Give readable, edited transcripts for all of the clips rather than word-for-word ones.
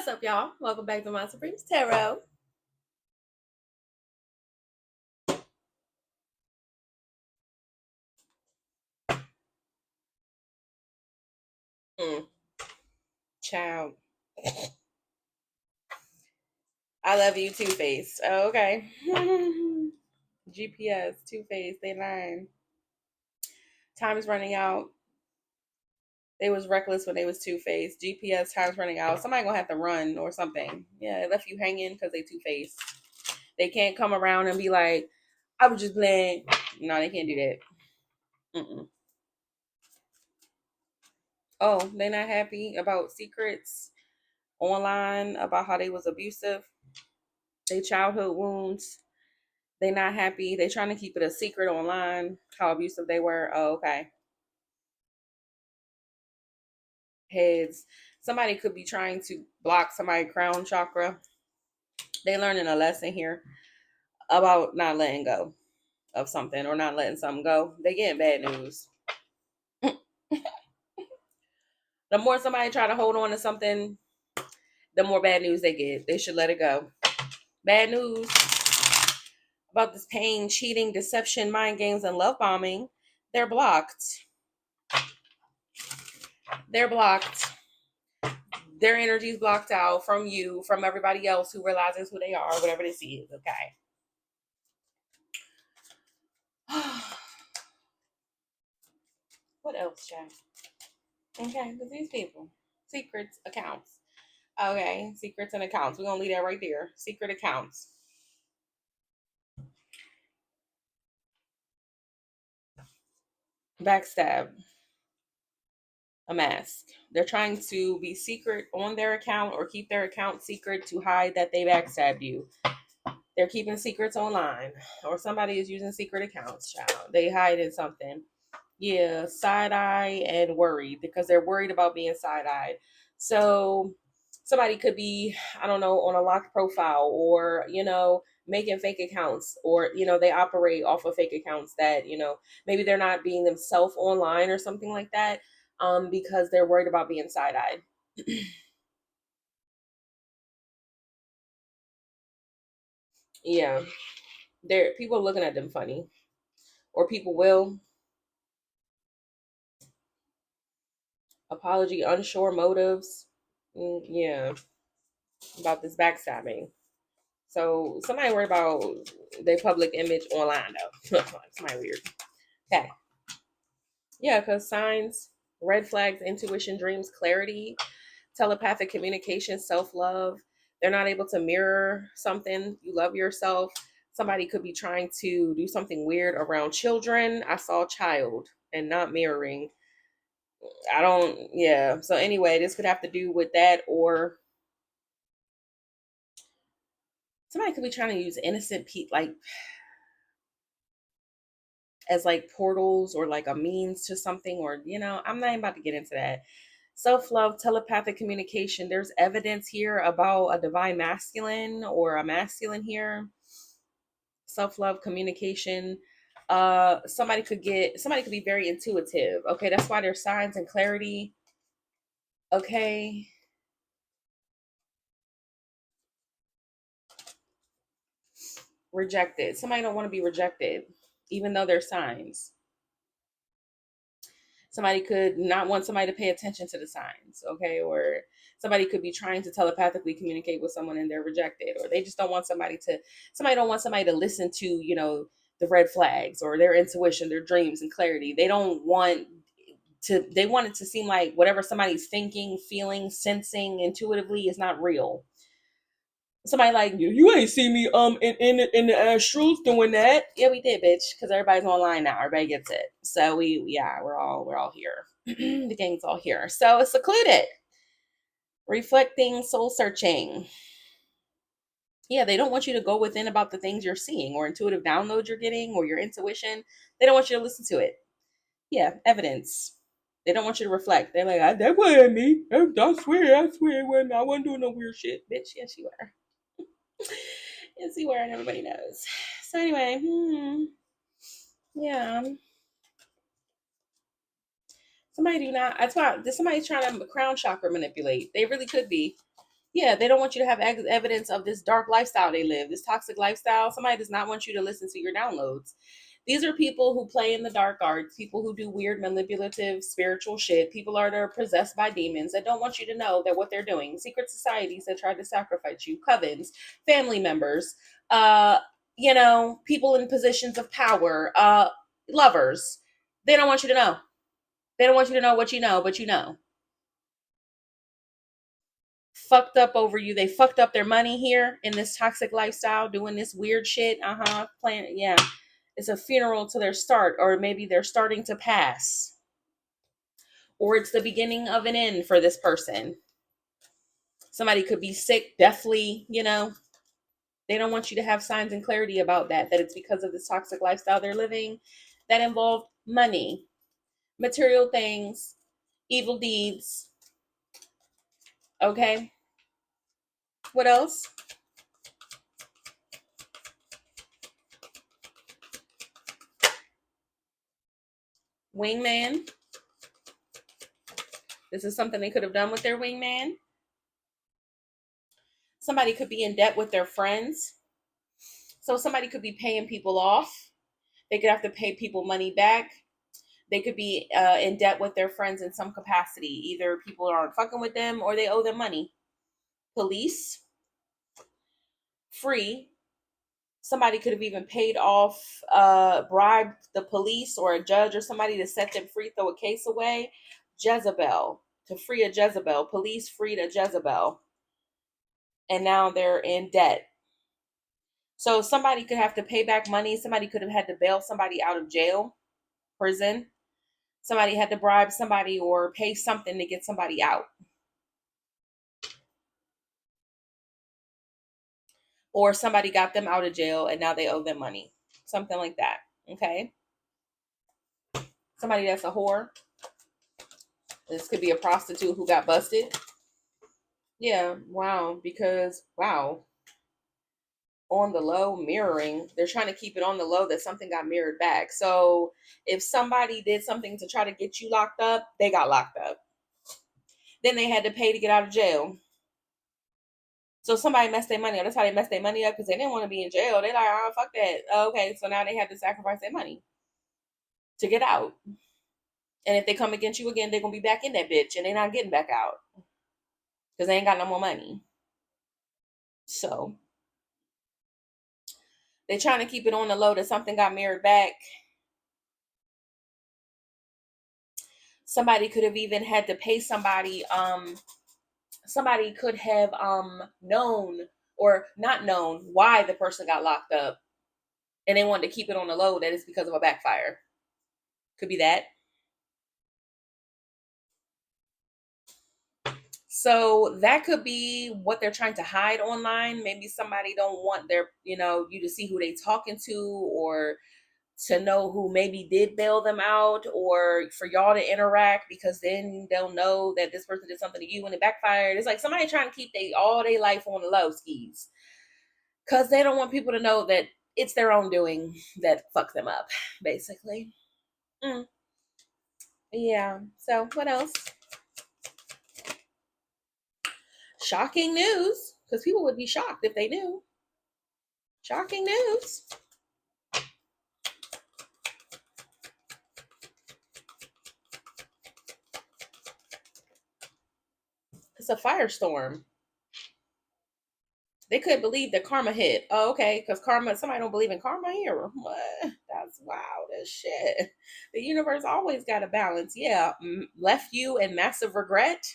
What's up, y'all? Welcome back to My Supremes Tarot. Mm, Child. I love you, Two Face. Oh, okay. GPS, Two Face, they lying. Time is running out. They was reckless when they was Two Face. GPS, time's running out. Somebody gonna have to run or something. Yeah, they left you hanging because they Two Face. They can't come around and be like, I was just playing. No, they can't do that. Mm-mm. Oh, they not happy about secrets online about how they was abusive. They childhood wounds. They not happy. They trying to keep it a secret online how abusive they were. Oh, okay. Heads. Somebody could be trying to block somebody's crown chakra. They learning a lesson here about not letting go of something or not letting something go. They getting bad news. The more somebody try to hold on to something, the more bad news they get. They should let it go. Bad news about this pain, cheating, deception, mind games, and love bombing. They're blocked. They're blocked. Their energy is blocked out from you, from everybody else who realizes who they are, whatever this is. Okay. What else, Jack? Okay, because these people, secrets, accounts. Okay, secrets and accounts. We're gonna leave that right there. Secret accounts. Backstab. A mask. They're trying to be secret on their account or keep their account secret to hide that they backstabbed you. They're keeping secrets online, or somebody is using secret accounts, child. They hiding something. Yeah, side eye and worried because they're worried about being side eyed. So somebody could be, I don't know, on a locked profile or, making fake accounts or, they operate off of fake accounts that, maybe they're not being themselves online or something like that because they're worried about being side eyed. Yeah, there people looking at them funny or people will. Apology, unsure motives. Yeah, about this backstabbing. So somebody worried about their public image online though. Somebody weird. Okay. Yeah, because signs, red flags, intuition, dreams, clarity, telepathic communication, self-love. They're not able to mirror something. You love yourself. Somebody could be trying to do something weird around children. I saw child and not mirroring. I don't, yeah. So anyway, this could have to do with that, or somebody could be trying to use innocent people, like as like portals or like a means to something, or I'm not even about to get into that. Self-love, telepathic communication. There's evidence here about a divine masculine or a masculine here. Self-love, communication. Somebody could be very intuitive. Okay, that's why there's signs and clarity. Okay. Rejected. Somebody don't want to be rejected, even though there's signs. Somebody could not want somebody to pay attention to the signs, okay? Or somebody could be trying to telepathically communicate with someone and they're rejected, or they just don't want somebody don't want somebody to listen to, the red flags or their intuition, their dreams and clarity. They don't want they want it to seem like whatever somebody's thinking, feeling, sensing intuitively is not real. Somebody like you ain't see me in the astrals doing that. Yeah, we did, bitch, because everybody's online now. Everybody gets it. So we're all here. The gang's all here. So it's secluded, reflecting, soul searching. Yeah, they don't want you to go within about the things you're seeing or intuitive download you're getting or your intuition. They don't want you to listen to it. Yeah, evidence. They don't want you to reflect. They're like, that wasn't me. I swear, when I wasn't doing no weird shit, bitch. Yes, you were. Yes, you were, and everybody knows. So anyway, yeah. Somebody do not. That's why. There's somebody trying to crown chakra manipulate. They really could be. Yeah, they don't want you to have evidence of this dark lifestyle they live, this toxic lifestyle. Somebody does not want you to listen to your downloads. These are people who play in the dark arts, people who do weird, manipulative, spiritual shit. People that are possessed by demons that don't want you to know that what they're doing. Secret societies that try to sacrifice you, covens, family members, uh, people in positions of power, lovers. They don't want you to know. They don't want you to know what you know, but you know. Fucked up over you. They fucked up their money here in this toxic lifestyle, doing this weird shit. Playing, yeah. It's a funeral to their start, or maybe they're starting to pass, or it's the beginning of an end for this person. Somebody could be sick, deathly, They don't want you to have signs and clarity about that it's because of this toxic lifestyle they're living that involve money, material things, evil deeds. Okay. What else? Wingman. This is something they could have done with their wingman. Somebody could be in debt with their friends. So somebody could be paying people off. They could have to pay people money back. They could be in debt with their friends in some capacity. Either people aren't fucking with them or they owe them money. Police. Free. Somebody could have even paid off, bribed the police or a judge or somebody to set them free, throw a case away. Jezebel. To free a Jezebel. Police freed a Jezebel. And now they're in debt. So somebody could have to pay back money. Somebody could have had to bail somebody out of jail, prison. Somebody had to bribe somebody or pay something to get somebody out. Or somebody got them out of jail and now they owe them money. Something like that. Okay. Somebody that's a whore. This could be a prostitute who got busted. Yeah. Wow. Because, wow. On the low, mirroring. They're trying to keep it on the low that something got mirrored back. So if somebody did something to try to get you locked up, they got locked up. Then they had to pay to get out of jail. So somebody messed their money up. That's how they messed their money up because they didn't want to be in jail. They like, oh, fuck that. Okay, so now they had to sacrifice their money to get out. And if they come against you again, they're going to be back in that bitch and they're not getting back out because they ain't got no more money. So they're trying to keep it on the low that something got mirrored back. Somebody could have even had to pay somebody. Somebody could have known or not known why the person got locked up, and they wanted to keep it on the low that it's because of a backfire. Could be that. So that could be what they're trying to hide online. Maybe somebody don't want you to see who they talking to, or to know who maybe did bail them out, or for y'all to interact because then they'll know that this person did something to you when it backfired. It's like somebody trying to keep all their life on the low skis because they don't want people to know that it's their own doing that fucked them up, basically. Mm. Yeah. So what else? Shocking news, because people would be shocked if they knew. Shocking news. It's a firestorm. They couldn't believe that karma hit. Oh, okay, because karma, somebody don't believe in karma here. What? That's wild as shit. The universe always got a balance. Yeah, left you in massive regret.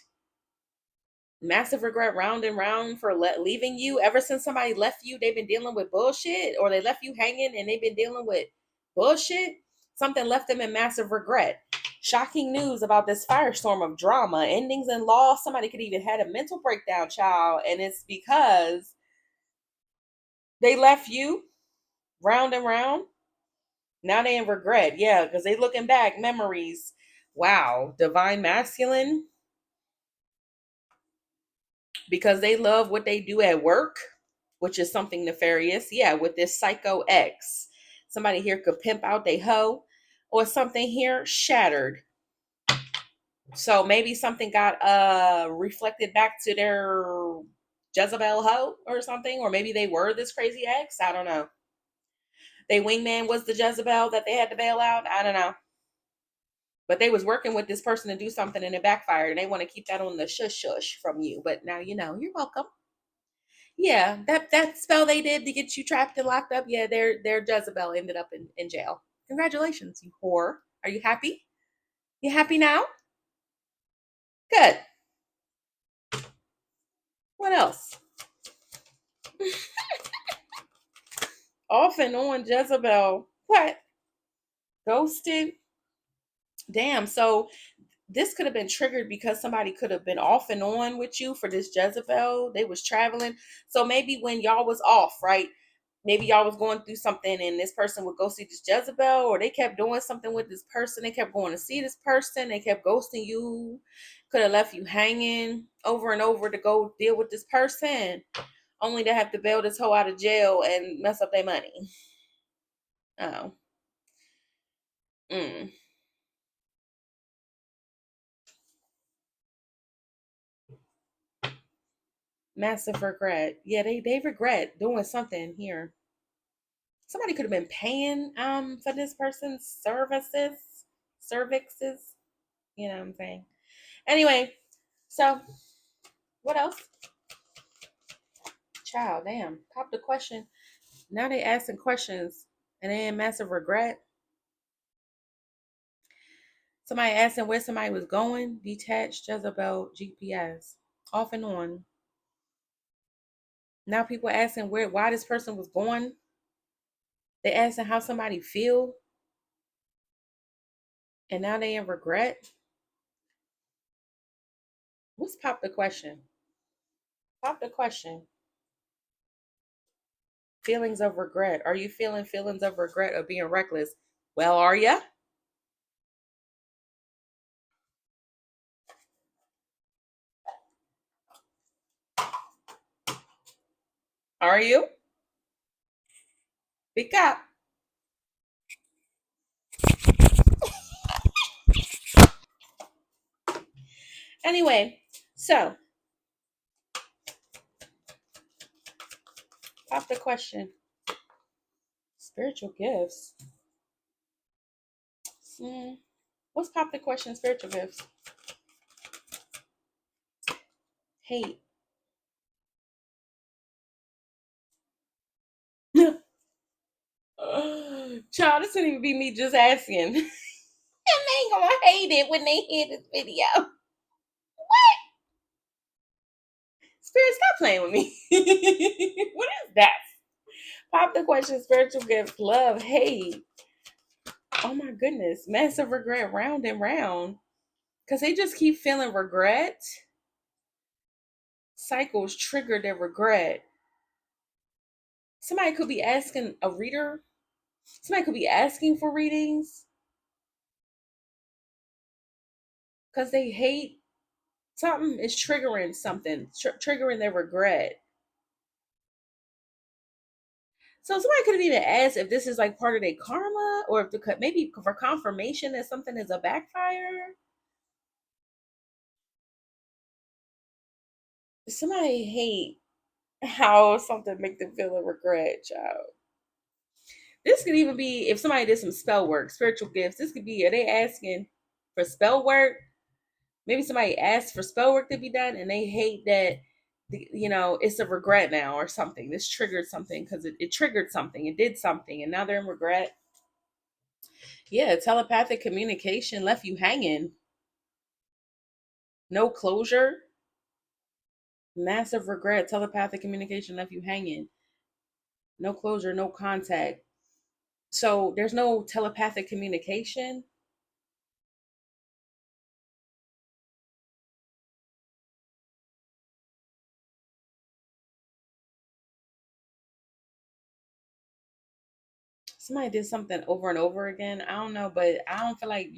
Massive regret round and round for leaving you. Ever since somebody left you, they've been dealing with bullshit, or they left you hanging and they've been dealing with bullshit. Something left them in massive regret. Shocking news about this firestorm of drama, endings, and loss. Somebody could even had a mental breakdown, child, and it's because they left you round and round. Now they in regret. Yeah, because they looking back, memories. Wow, divine masculine. Because they love what they do at work, which is something nefarious. Yeah, with this psycho X. Somebody here could pimp out they hoe, or something here shattered. So maybe something got reflected back to their Jezebel hoe or something, or maybe they were this crazy ex. I don't know. They wingman was the Jezebel that they had to bail out. I don't know. But they was working with this person to do something and it backfired, and they want to keep that on the shush shush from you. But now you know. You're welcome. Yeah, that spell they did to get you trapped and locked up. Yeah, their Jezebel ended up in jail. Congratulations, you whore. Are you happy? You happy now? Good. What else? Off and on Jezebel. What? Ghosted? Damn. So this could have been triggered because somebody could have been off and on with you for this Jezebel. They was traveling. So maybe when y'all was off, right? Maybe y'all was going through something and this person would go see this Jezebel, or they kept doing something with this person. They kept going to see this person. They kept ghosting you. Could have left you hanging over and over to go deal with this person, only to have to bail this hoe out of jail and mess up their money. Oh. Mm. Massive regret. Yeah, they regret doing something here. Somebody could have been paying for this person's services. You know what I'm saying? Anyway, so what else? Child, damn. Pop the question. Now they asking questions and they in massive regret. Somebody asking where somebody was going. Detached Jezebel GPS. Off and on. Now people asking why this person was going. They asking how somebody feel. And now they in regret. What's pop the question? Pop the question. Feelings of regret. Are you feeling feelings of regret of being reckless? Well, are ya? Are you? Speak up. Anyway, so pop the question. Spiritual gifts. What's pop the question? Spiritual gifts. Hate. Child, this wouldn't even be me just asking. And they ain't gonna hate it when they hear this video. Spirit, stop playing with me. What is that? Pop the question, spiritual gifts, love, hate. Oh my goodness. Massive regret round and round. Because they just keep feeling regret. Cycles trigger their regret. Somebody could be asking a reader. Somebody could be asking for readings because they hate something is triggering something, triggering their regret. So somebody could have even asked if this is like part of their karma, or if maybe for confirmation that something is a backfire. Somebody hate how something make them feel a regret, child. This could even be if somebody did some spell work, spiritual gifts. This could be, are they asking for spell work? Maybe somebody asked for spell work to be done and they hate that, it's a regret now or something. This triggered something because it triggered something. It did something and now they're in regret. Yeah, telepathic communication left you hanging. No closure. Massive regret. Telepathic communication left you hanging. No closure, no contact. So there's no telepathic communication. Somebody did something over and over again. I don't know, but I don't feel like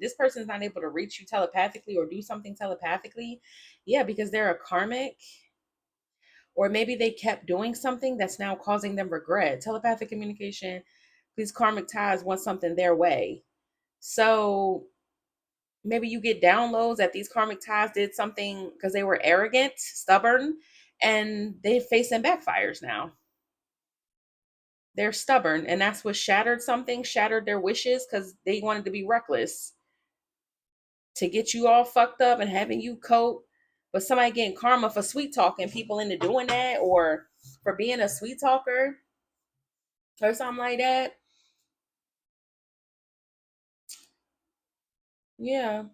this person's not able to reach you telepathically or do something telepathically. Yeah, because they're a karmic, or maybe they kept doing something that's now causing them regret. Telepathic communication, these karmic ties want something their way. So maybe you get downloads that these karmic ties did something because they were arrogant, stubborn, and they're facing backfires now. They're stubborn, and that's what shattered their wishes, because they wanted to be reckless to get you all fucked up and having you cope. But somebody getting karma for sweet talking people into doing that, or for being a sweet talker or something like that. Yeah.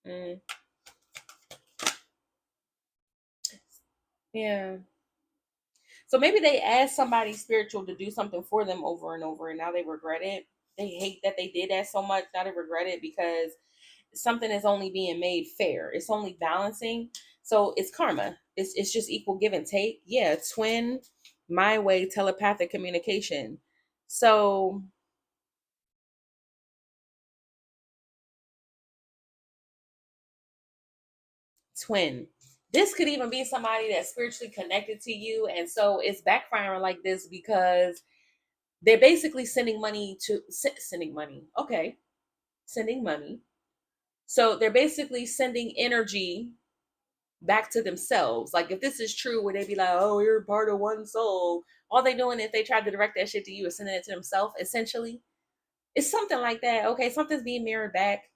Mm, yeah. So maybe they asked somebody spiritual to do something for them over and over, and now they regret it. They hate that they did that so much. Now they regret it because something is only being made fair. It's only balancing. So it's karma. It's just equal give and take. Yeah, twin, my way, telepathic communication. So twin. This could even be somebody that's spiritually connected to you. And so it's backfiring like this because they're basically sending money to sending money. Okay. Sending money. So they're basically sending energy back to themselves. Like if this is true, where they be like, "Oh, you're part of one soul," all they doing if they tried to direct that shit to you is sending it to themselves. Essentially, it's something like that. Okay, something's being mirrored back,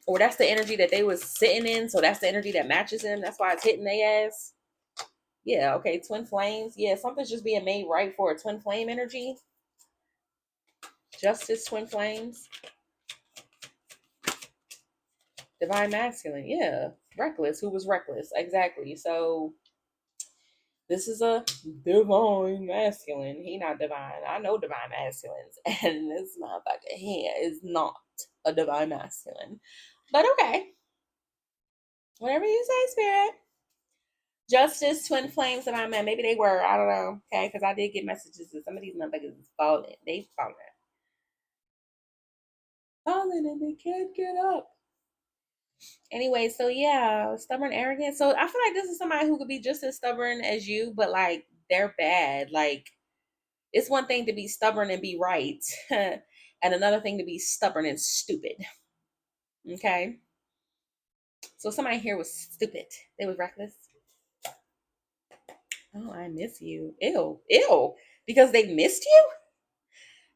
or that's the energy that they was sitting in. So that's the energy that matches them. That's why it's hitting their ass. Yeah. Okay. Twin flames. Yeah, something's just being made right for a twin flame energy. Justice, twin flames, divine masculine. Yeah, reckless. Who was reckless? Exactly. So this is a divine masculine. He not divine. I know divine masculines. And this motherfucker here is not a divine masculine. But okay. Whatever you say, spirit. Justice, twin flames, divine man. Maybe they were. I don't know. Okay. Because I did get messages that some of these motherfuckers is falling. They falling. Falling and they can't get up. Anyway, so yeah, stubborn, arrogant. So I feel like this is somebody who could be just as stubborn as you, but like they're bad. Like it's one thing to be stubborn and be right, and another thing to be stubborn and stupid. Okay. So somebody here was stupid. They was reckless. Oh, I miss you. Ew. Ew. Because they missed you?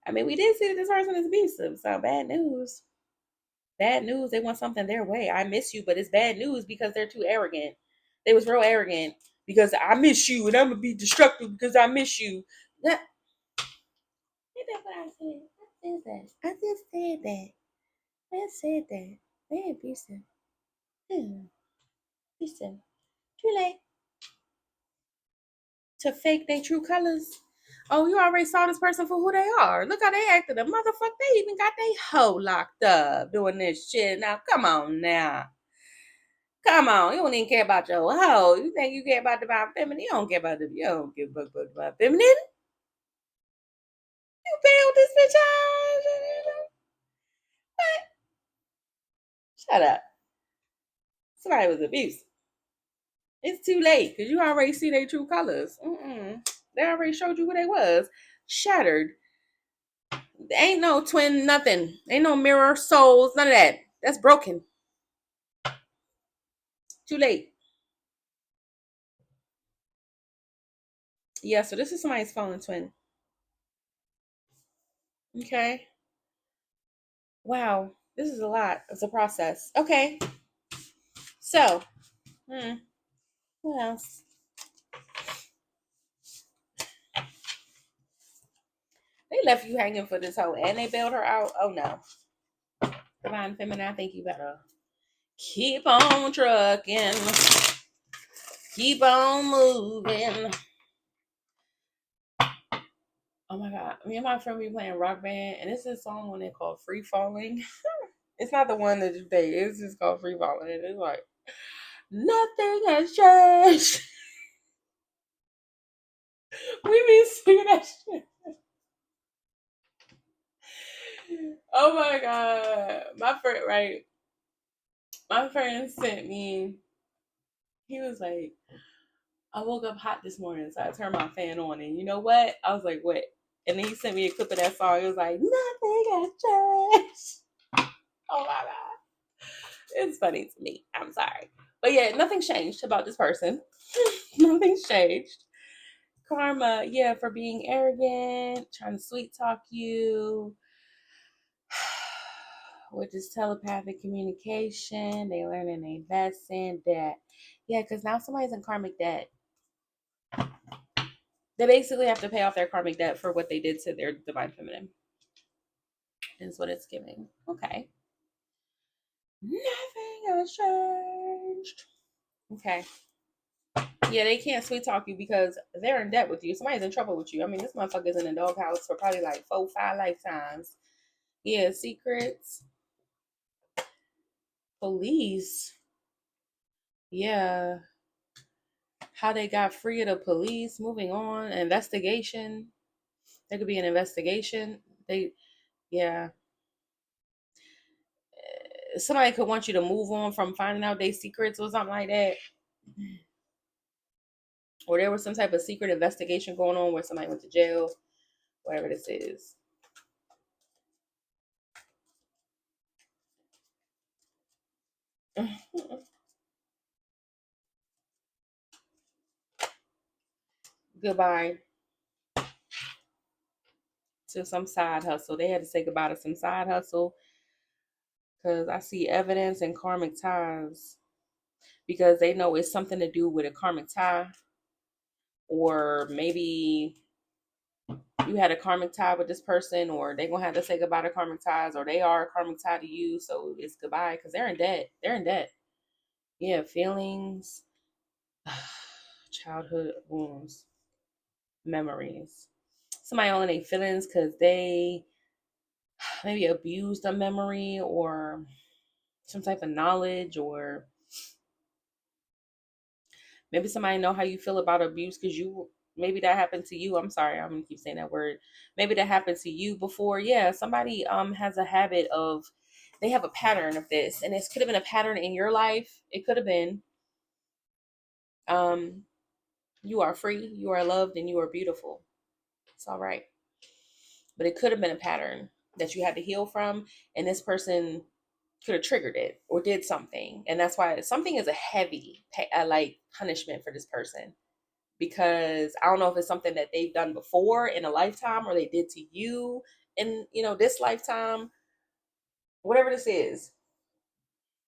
I mean, we did see that this person is abusive. So bad news. Bad news. They want something their way. I miss you, but it's bad news because they're too arrogant. They was real arrogant because I miss you and I'm gonna be destructive because I miss you. That, that's what I said. I said that. I just said that. I said that. They're abusive. Abusive. Too late to fake their true colors. Oh, you already saw this person for who they are. Look how they acted. The motherfucker, they even got their hoe locked up doing this shit. Now, come on now. Come on. You don't even care about your hoe. You think you care about divine feminine? You don't care about the, you don't give a fuck about divine feminine. You bailed this bitch out. Shut up. Somebody was abused. It's too late because you already see their true colors. They already showed you who they was. Shattered. Ain't no twin nothing. Ain't no mirror souls. None of that. That's broken. Too late. Yeah, so this is somebody's fallen twin. Okay. Wow. This is a lot. It's a process. Okay. So, what else? They left you hanging for this hoe and they bailed her out. Oh no. Divine feminine, I think you better keep on trucking. Keep on moving. Oh my god. Me and my friend be playing Rock Band, and it's this song on it called Free Falling. It's not the one that you think. It's just called Free Falling. And it's like, nothing has changed. We be singing that shit. Oh my god. My friend, right? My friend sent me, he was like, I woke up hot this morning, so I turned my fan on, and you know what? I was like, what? And then he sent me a clip of that song. It was like, nothing has changed. Oh my god. It's funny to me. I'm sorry. But yeah, nothing's changed about this person. Nothing's changed. Karma, yeah, for being arrogant, trying to sweet talk you, with this telepathic communication, they learning a lesson that, yeah, because now somebody's in karmic debt. They basically have to pay off their karmic debt for what they did to their divine feminine, is what it's giving. Okay. Nothing has changed. Okay. Yeah, they can't sweet talk you because they're in debt with you. Somebody's in trouble with you. I mean, this motherfucker's in a doghouse for probably like 4, 5 lifetimes. Yeah, secrets. Police. Yeah. How they got free of the police. Moving on. Investigation. There could be an investigation. Yeah. Somebody could want you to move on from finding out their secrets or something like that. Or there was some type of secret investigation going on where somebody went to jail. Whatever this is. Goodbye to some side hustle. They had to say goodbye to some side hustle because I see evidence and karmic ties because they know it's something to do with a karmic tie, or maybe you had a karmic tie with this person, or they gonna have to say goodbye to karmic ties, or they are a karmic tie to you, so it's goodbye because they're in debt. They're in debt. Yeah, feelings, childhood wounds, memories. Somebody only their feelings because they maybe abused a memory or some type of knowledge, or maybe somebody know how you feel about abuse because you maybe that happened to you. I'm sorry, I'm gonna keep saying that word. Maybe that happened to you before. Yeah, somebody has a habit of, they have a pattern of this, and this could have been a pattern in your life. It could have been um you are free, you are loved, and you are beautiful. It's all right. But it could have been a pattern that you had to heal from, and this person could have triggered it or did something, and that's why something is a heavy like punishment for this person, because I don't know if it's something that they've done before in a lifetime or they did to you in, this lifetime. Whatever this is,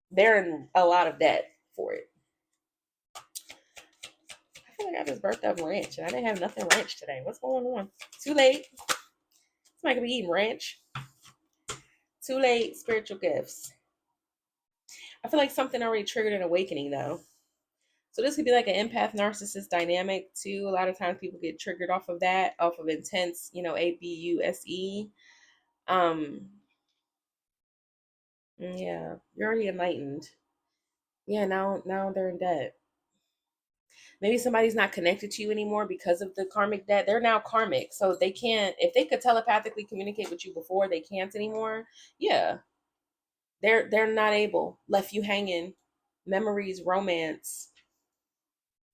they're in a lot of debt for it. I feel like I just burped up ranch and I didn't have nothing ranch today. What's going on? Too late. Somebody could be eating ranch. Too late. Spiritual gifts. I feel like something already triggered an awakening though. So this could be like an empath narcissist dynamic too. A lot of times people get triggered off of that, off of intense, ABUSE. Um, yeah, you're already enlightened. Yeah, now they're in debt. Maybe somebody's not connected to you anymore because of the karmic debt. They're now karmic. So they can't, if they could telepathically communicate with you before, they can't anymore. Yeah. They're not able. Left you hanging. Memories, romance,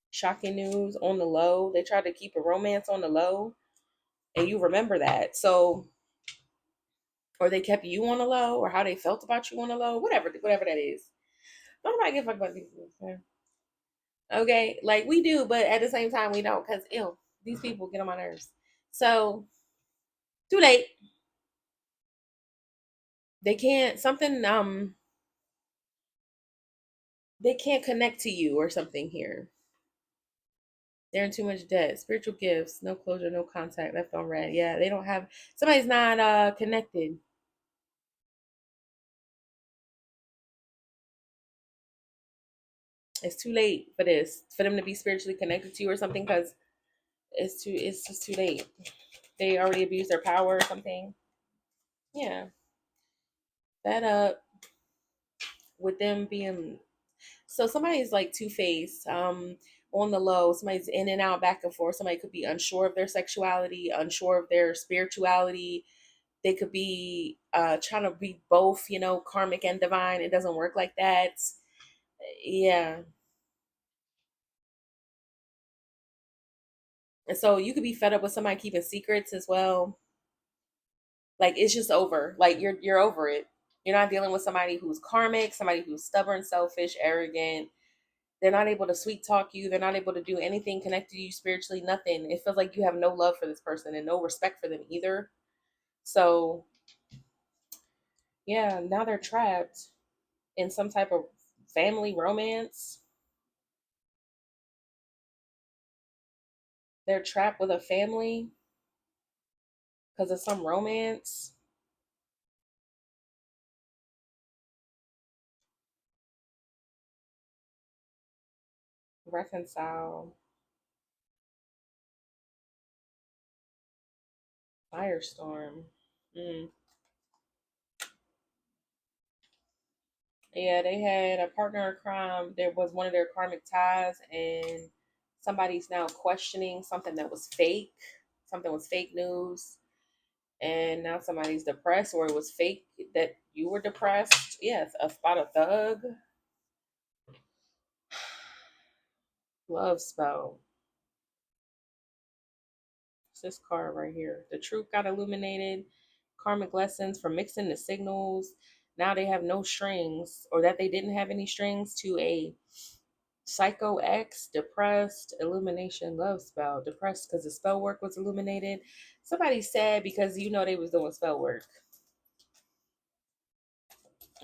shocking news on the low. They tried to keep a romance on the low and you remember that. So, or they kept you on the low, or how they felt about you on the low, whatever that is. Nobody give a fuck about these things. Okay, like we do, but at the same time we don't, because ew, these people get on my nerves. So too late. They can't something they can't connect to you or something here. They're in too much debt. Spiritual gifts, no closure, no contact, left on red. Yeah, they don't have, somebody's not connected. It's too late for this, for them to be spiritually connected to you or something, because it's just too late. They already abused their power or something. Yeah. That with them being, so somebody's like two-faced, on the low, somebody's in and out, back and forth. Somebody could be unsure of their sexuality, unsure of their spirituality. They could be trying to be both, karmic and divine. It doesn't work like that. Yeah. And so you could be fed up with somebody keeping secrets as well. Like it's just over. Like you're over it. You're not dealing with somebody who's karmic, somebody who's stubborn, selfish, arrogant. They're not able to sweet talk you. They're not able to do anything connected to you spiritually, nothing. It feels like you have no love for this person and no respect for them either. So, yeah, now they're trapped in some type of family romance. They're trapped with a family because of some romance. Reconcile. Firestorm. Mm. Yeah, they had a partner in crime. There was one of their karmic ties, and somebody's now questioning something that was fake. Something was fake news, and now somebody's depressed, or it was fake that you were depressed. Yes, about a thug. Love spell. It's this card right here. The truth got illuminated. Karmic lessons for mixing the signals. Now they have no strings, or that they didn't have any strings to a Psycho X, depressed, illumination, love spell. Depressed because the spell work was illuminated. Somebody's sad because they was doing spell work.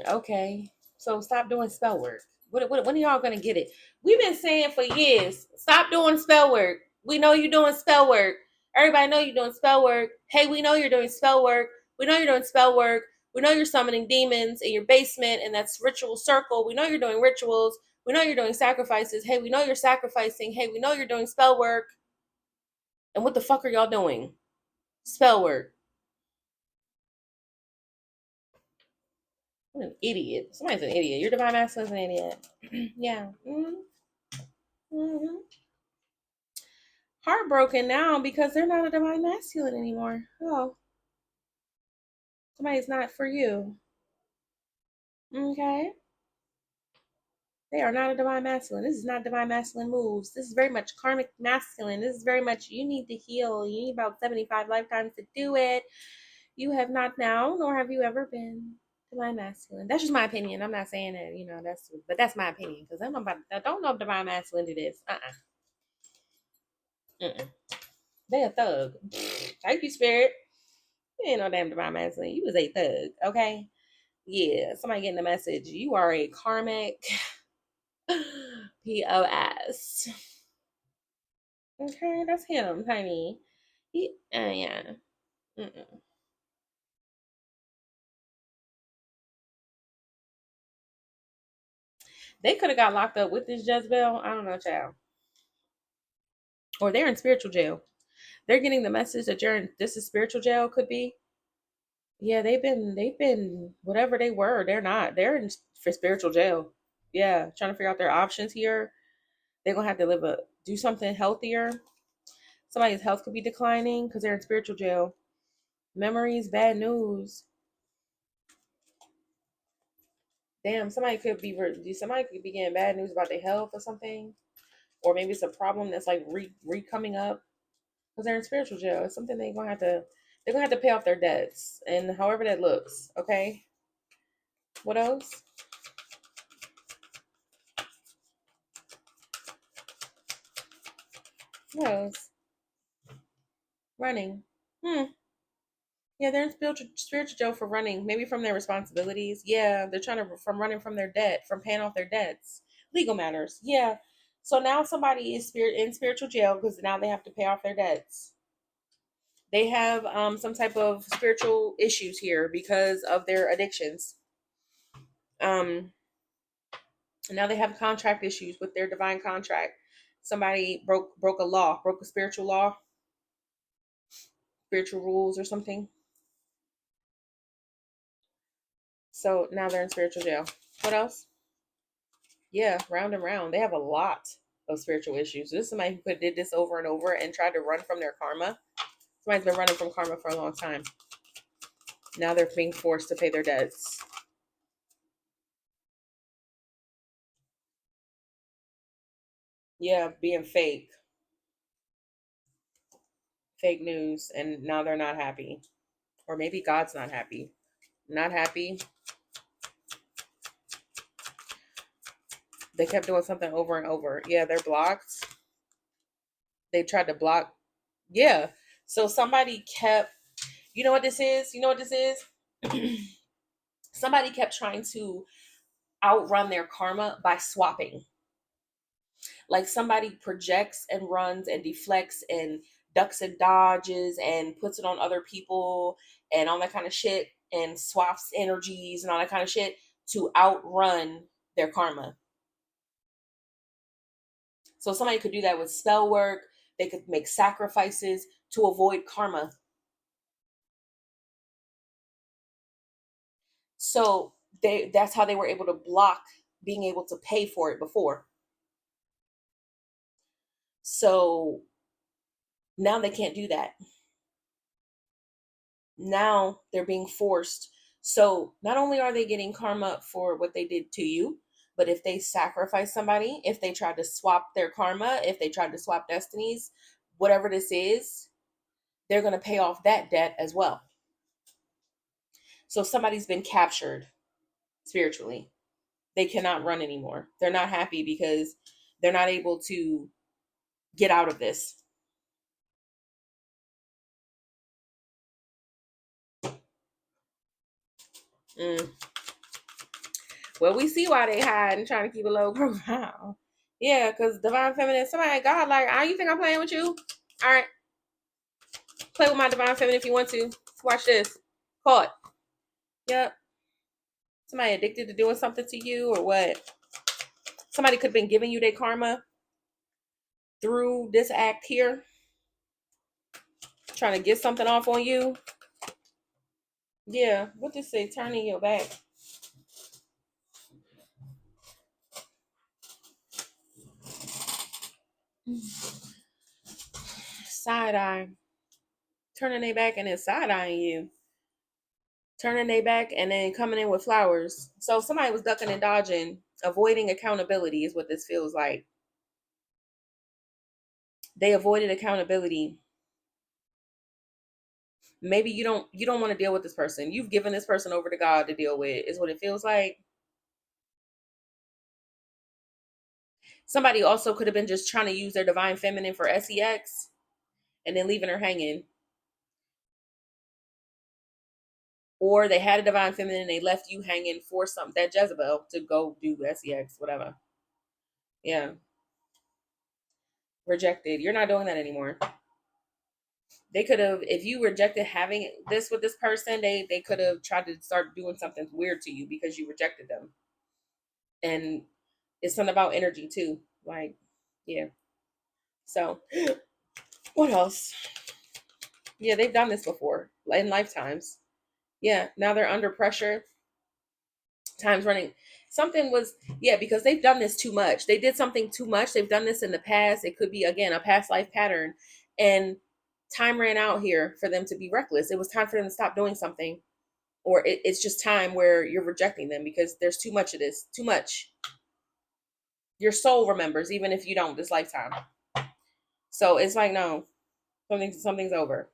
Okay, so stop doing spell work. When are y'all gonna get it? We've been saying for years, stop doing spell work. We know you're doing spell work. Everybody know you're doing spell work. Hey, we know you're doing spell work. We know you're doing spell work. We know you're summoning demons in your basement, and that's ritual circle. We know you're doing rituals. We know you're doing sacrifices. Hey, we know you're sacrificing. Hey, we know you're doing spell work. And what the fuck are y'all doing? Spell work. What an idiot. Somebody's an idiot. Your divine masculine's an idiot. Yeah. Mm-hmm. Heartbroken now because they're not a divine masculine anymore. Oh, somebody's not for you. Okay. They are not a divine masculine. This is not divine masculine moves. This is very much karmic masculine. This is very much you need to heal. You need about 75 lifetimes to do it. You have not now, nor have you ever been divine masculine. That's just my opinion. I'm not saying that, but that's my opinion. Because I don't know if divine masculine do this. Uh-uh. They a thug. Thank you, spirit. You ain't no damn divine masculine. You was a thug, okay? Yeah, somebody getting the message. You are a karmic POS. Okay, that's him, honey. Yeah. Mm-mm. They could have got locked up with this Jezebel. I don't know, child. Or they're in spiritual jail. They're getting the message that you're in. This is spiritual jail. Could be. Yeah, they've been whatever they were. They're not. They're in for spiritual jail. Yeah, trying to figure out their options here. They're gonna have to do something healthier. Somebody's health could be declining because they're in spiritual jail. Memories, bad news. Damn, somebody could be getting bad news about their health or something, or maybe it's a problem that's like re coming up because they're in spiritual jail. It's something they're gonna have to pay off their debts, and however that looks. Okay, what else? What else? Running. Hmm. Yeah, they're in spiritual jail for running, maybe from their responsibilities. Yeah, they're trying to from running from their debt, from paying off their debts, legal matters. Yeah, so now somebody is in spiritual jail because now they have to pay off their debts. They have some type of spiritual issues here because of their addictions. Um, and now they have contract issues with their divine contract. Somebody broke a law, broke a spiritual law, spiritual rules or something. So now they're in spiritual jail. What else? Yeah, round and round. They have a lot of spiritual issues. This is somebody who did this over and over and tried to run from their karma. Somebody's been running from karma for a long time. Now they're being forced to pay their debts. Yeah, being fake news, and now they're not happy. Or maybe God's not happy. Not happy. They kept doing something over and over. Yeah, they're blocked. They tried to block. Yeah. So somebody kept, you know what this is? You know what this is? Somebody kept trying to outrun their karma by swapping. Like somebody projects and runs and deflects and ducks and dodges and puts it on other people and all that kind of shit and swaps energies and all that kind of shit to outrun their karma. So somebody could do that with spell work. They could make sacrifices to avoid karma. So that's how they were able to block being able to pay for it before. So now they can't do that. Now they're being forced. So not only are they getting karma for what they did to you, but if they sacrifice somebody, if they tried to swap their karma, if they tried to swap destinies, whatever this is, they're going to pay off that debt as well. So somebody's been captured spiritually. They cannot run anymore. They're not happy because they're not able to get out of this. Mm. Well, we see why they hide and trying to keep a low profile. Yeah, because divine feminine, somebody, God, like, you think I'm playing with you? All right, play with my divine feminine if you want to. Watch this. Caught. Yep. Somebody addicted to doing something to you or what? Somebody could have been giving you their karma through this act here, trying to get something off on you. Yeah, what does say? Turning your back. Side eye. Turning their back and then side eyeing you. Turning their back and then coming in with flowers. So somebody was ducking and dodging, avoiding accountability is what this feels like. They avoided accountability. Maybe you don't want to deal with this person. You've given this person over to God to deal with, is what it feels like. Somebody also could have been just trying to use their divine feminine for sex and then leaving her hanging. Or they had a divine feminine and they left you hanging for something, that Jezebel, to go do sex, whatever. Yeah. Rejected. You're not doing that anymore. They could have, if you rejected having this with this person, they could have tried to start doing something weird to you because you rejected them. And it's something about energy too. Like, yeah. So what else? Yeah, they've done this before in lifetimes. Yeah, now they're under pressure. Time's running. Something was, yeah, because they've done this too much. They did something too much. They've done this in the past. It could be, again, a past life pattern. And time ran out here for them to be reckless. It was time for them to stop doing something. Or it's just time where you're rejecting them because there's too much of this. Too much. Your soul remembers, even if you don't, this lifetime. So it's like, no, something's over.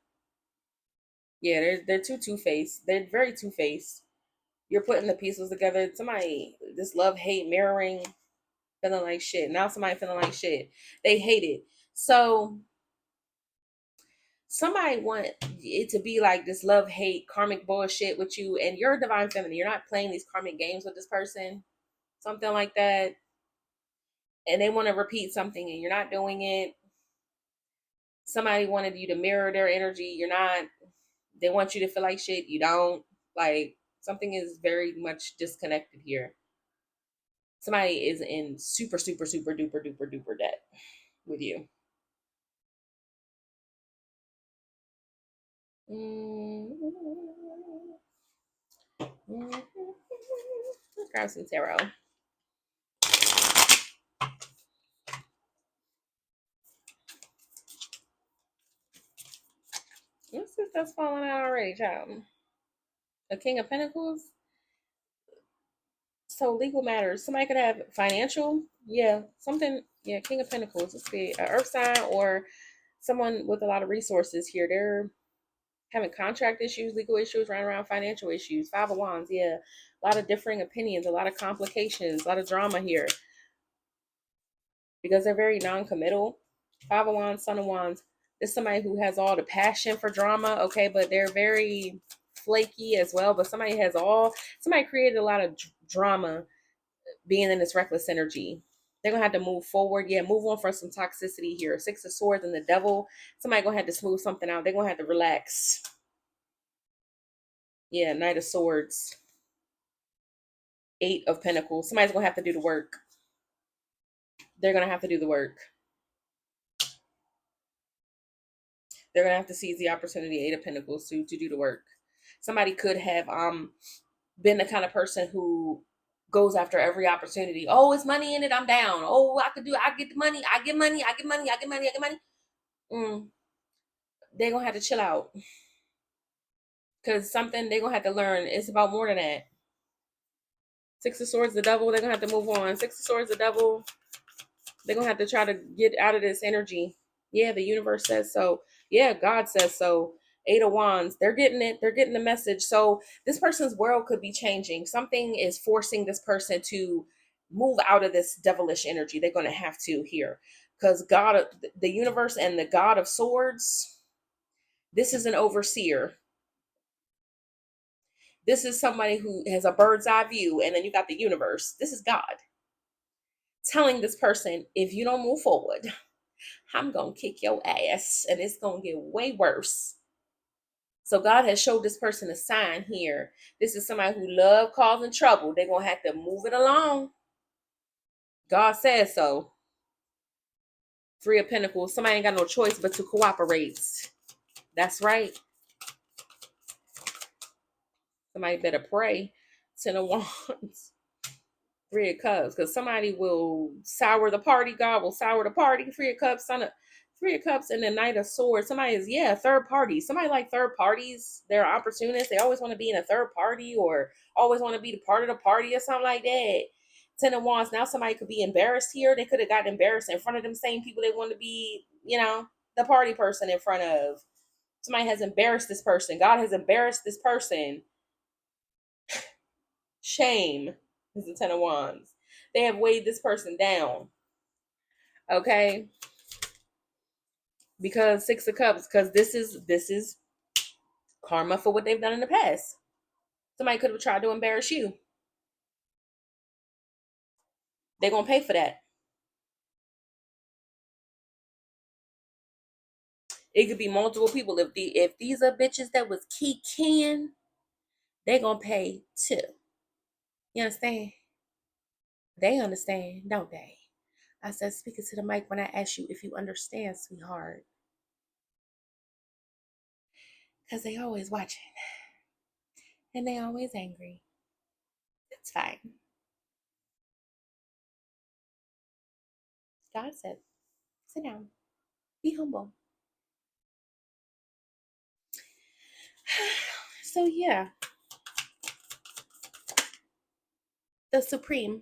Yeah, they're too two-faced. They're very two-faced. You're putting the pieces together. Somebody, this love hate mirroring, feeling like shit. Now somebody feeling like shit. They hate it. So somebody want it to be like this love hate karmic bullshit with you, and you're a divine feminine. You're not playing these karmic games with this person, something like that. And they want to repeat something, and you're not doing it. Somebody wanted you to mirror their energy. You're not. They want you to feel like shit. You don't. Like something is very much disconnected here. Somebody is in super, super, super duper, duper, duper debt with you. Let's grab some tarot. What's this that's falling out already, child? A King of Pentacles? So legal matters. Somebody could have financial, yeah, something, yeah, King of Pentacles. Let's see, an earth sign or someone with a lot of resources here. They're having contract issues, legal issues, running around financial issues. Five of Wands, yeah. A lot of differing opinions, a lot of complications, a lot of drama here. because they're very non-committal. Five of Wands, Son of Wands. This is somebody who has all the passion for drama, okay, but they're very flaky as well. But somebody created a lot of drama being in this reckless energy. They're gonna have to move forward. Yeah, move on from some toxicity here. Six of Swords and the Devil. Somebody gonna have to smooth something out. They're gonna have to relax. Yeah, Knight of Swords. Eight of Pentacles. Somebody's gonna have to do the work. They're gonna have to do the work. They're gonna have to seize the opportunity. Eight of Pentacles to do the work. Somebody could have been the kind of person who goes after every opportunity. Oh, it's money in it. I'm down. Oh, I could do it. I get the money. I get money. I get money. I get money. I get money. They're gonna have to chill out. Because something they're gonna have to learn. It's about more than that. Six of Swords, the Devil. They're gonna have to move on. Six of Swords, the Devil. They're gonna have to try to get out of this energy. Yeah, the universe says so. Yeah, God says so. Eight of Wands. They're getting it. They're getting the message. So this person's world could be changing. Something is forcing this person to move out of this devilish energy. They're gonna have to here. Because God, the universe and the God of Swords, this is an overseer. This is somebody who has a bird's eye view, and then you got the universe. This is God telling this person, if you don't move forward, I'm going to kick your ass, and it's going to get way worse. So God has showed this person a sign here. This is somebody who love causing trouble. They're going to have to move it along. God says so. Three of Pentacles. Somebody ain't got no choice but to cooperate. That's right. Somebody better pray. Ten of Wands. Three of Cups, because somebody will sour the party. God will sour the party. Three of Cups, Three of Cups, and the Knight of Swords. Somebody is, third party. Somebody like third parties. They're opportunists. They always want to be in a third party or always want to be the part of the party or something like that. Ten of Wands. Now somebody could be embarrassed here. They could have gotten embarrassed in front of them same people they want to be, the party person in front of. Somebody has embarrassed this person. God has embarrassed this person. Shame is the Ten of Wands. They have weighed this person down. Okay? Because Six of Cups, because this is karma for what they've done in the past. Somebody could have tried to embarrass you. They're gonna pay for that. It could be multiple people. If these are bitches that was keying, they gonna pay too. You understand? They understand, don't they? I said, speaking to the mic when I asked you if you understand, sweetheart. Because they always watching. And they always angry. It's fine. God said, sit down. Be humble. So yeah. The Supreme.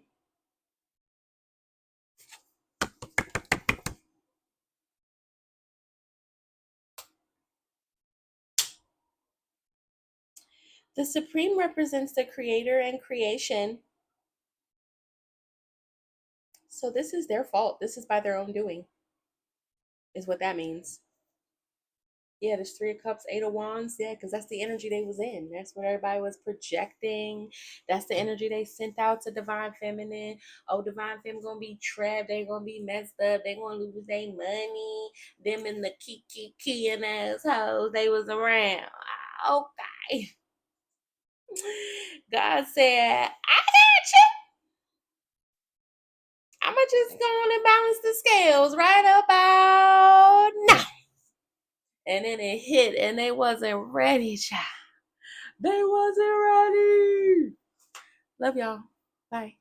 The Supreme represents the creator and creation. So this is their fault. This is by their own doing, is what that means. Yeah, there's Three of Cups, Eight of Wands. Yeah, because that's the energy they was in. That's what everybody was projecting. That's the energy they sent out to Divine Feminine. Oh, Divine Feminine gonna be trapped. They gonna be messed up. They gonna lose their money. Them and the keying assholes they was around. Okay. God said, I got you. I'ma just go on and balance the scales right about now. And then it hit and they wasn't ready, child. They wasn't ready. Love y'all. Bye.